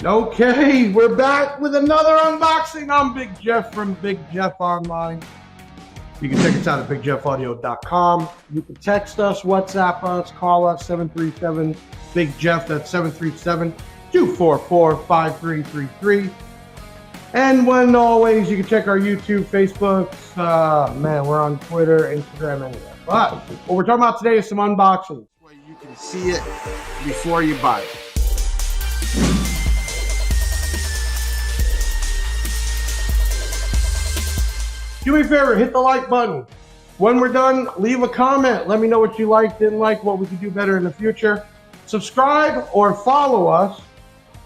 Okay, we're back with another unboxing. I'm Big Jeff from Big Jeff Online. You can check us out at bigjeffaudio.com. You can text us, WhatsApp us, call us, 737-BIG-JEFF. That's 737-244-5333. And when always, you can check our YouTube, Facebook. Man, we're on Twitter, Instagram, anywhere. But what we're talking about today is some unboxing. Where you can see it before you buy it. Do me a favor, hit the like button. When we're done, leave a comment. Let me know what you liked, didn't like, what we could do better in the future. Subscribe or follow us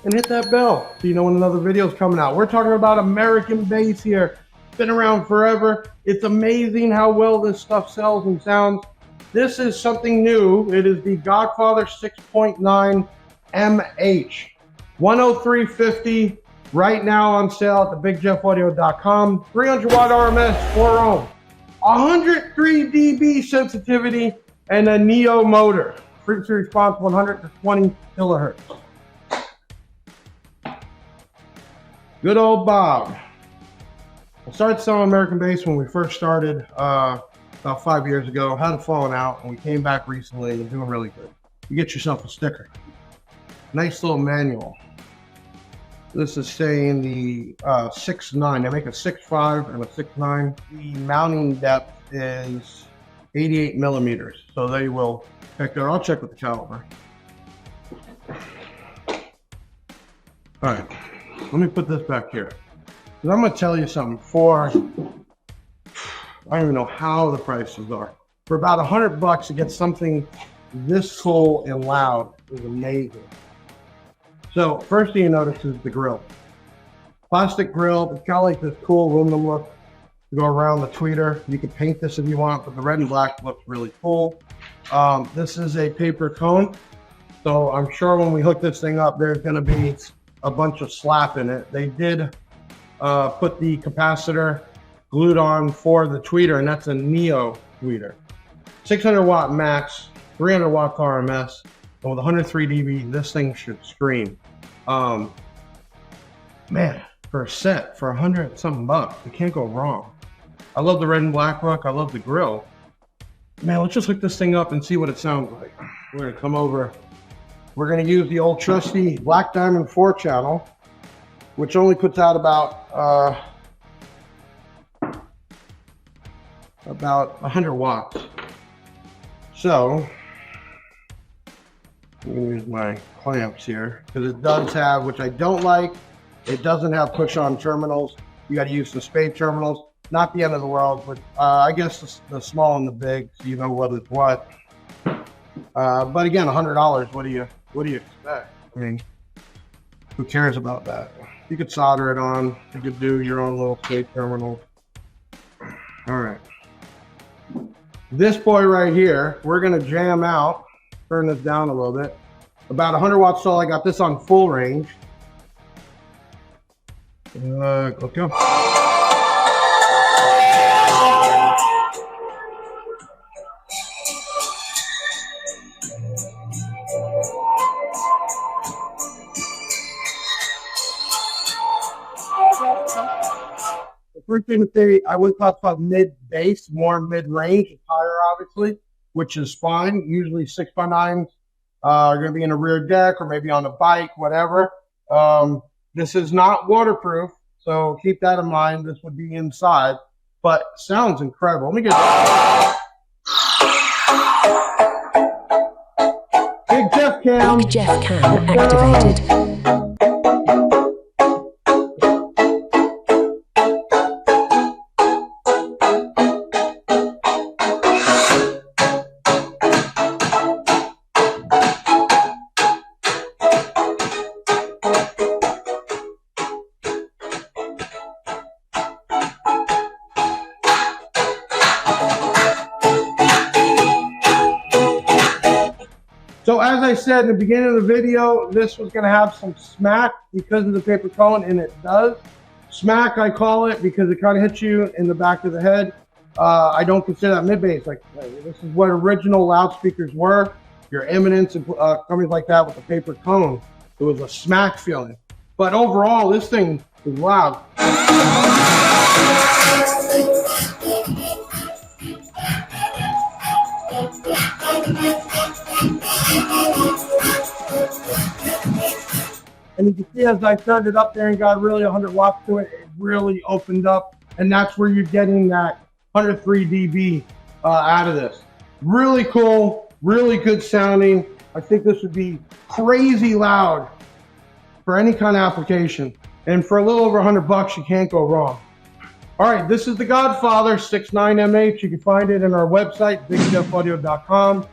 and hit that bell so you know when another video is coming out. We're talking about American bass here. Been around forever. It's amazing how well this stuff sells and sounds. This is something new. It is the Godfather 6.9 MH. 103.50. Right now on sale at thebigjeffaudio.com. 300 watt RMS, 4 ohm, 103 dB sensitivity, and a Neo motor. Frequency response 120 kilohertz. Good old Bob. I started selling American bass when we first started about 5 years ago. Had a falling out, and we came back recently and doing really good. You get yourself a sticker. Nice little manual. This is saying the 6.9. They make a 6.5 and a 6.9. The mounting depth is 88 millimeters. So they will check there. I'll check with the caliber. All right, let me put this back here. Because I'm going to tell you something. I don't even know how the prices are. For about $100 to get something this cool and loud is amazing. So first thing you notice is the grill. Plastic grill. It's got like this cool aluminum look to go around the tweeter. You can paint this if you want, but the red and black looks really cool. This is a paper cone. So I'm sure when we hook this thing up, there's going to be a bunch of slap in it. They did put the capacitor glued on for the tweeter, and that's a Neo tweeter. 600 watt max, 300 watts RMS. And with 103 dB, this thing should scream. Man, for a set, for 100 something bucks, you can't go wrong. I love the red and black look. I love the grill. Man, let's just hook this thing up and see what it sounds like. We're gonna come over. We're gonna use the old trusty Black Diamond 4-channel, which only puts out about 100 watts. So, I'm going to use my clamps here because it does have, which I don't like, it doesn't have push-on terminals. You got to use some spade terminals. Not the end of the world, but I guess the small and the big, so you know what is what. But again, $100. What do you expect? I mean, who cares about that? You could solder it on. You could do your own little spade terminals. All right. This boy right here, we're going to jam out. Turn this down a little bit. About 100 watts stall. I got this on full range. Okay. The first thing to say, I would classify mid-bass, more mid-range. It's higher, obviously, which is fine. Usually 6x9s are going to be in a rear deck or maybe on a bike, whatever. This is not waterproof, so keep that in mind. This would be inside, but sounds incredible. Let me get Big Jeff cam. Big Jeff cam activated. So as I said in the beginning of the video, this was going to have some smack because of the paper cone, and it does. Smack, I call it, because it kind of hits you in the back of the head. I don't consider that mid-bass. Like, this is what original loudspeakers were. Your Eminence and companies like that with the paper cone. It was a smack feeling. But overall, this thing is loud. And you can see as I turned it up there and got really 100 watts to it, it really opened up. And that's where you're getting that 103 dB out of this. Really cool, really good sounding. I think this would be crazy loud for any kind of application. And for a little over 100 bucks, you can't go wrong. All right, this is the Godfather 69MH. You can find it in our website, bigjeffaudio.com.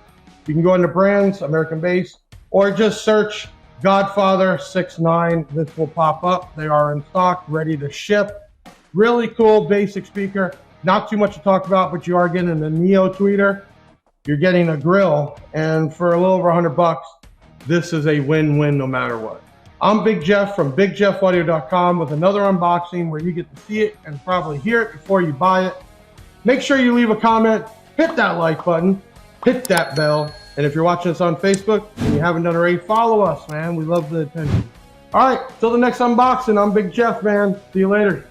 You can go into brands, American Bass, or just search Godfather 69. This will pop up. They are in stock, ready to ship. Really cool basic speaker. Not too much to talk about, but you are getting a Neo tweeter. You're getting a grill, and for a little over 100 bucks, this is a win-win no matter what. I'm Big Jeff from bigjeffaudio.com with another unboxing where you get to see it and probably hear it before you buy it. Make sure you leave a comment, hit that like button, hit that bell, and if you're watching us on Facebook and you haven't done already, follow us, man. We love the attention. All right, till the next unboxing, I'm Big Jeff, man. See you later.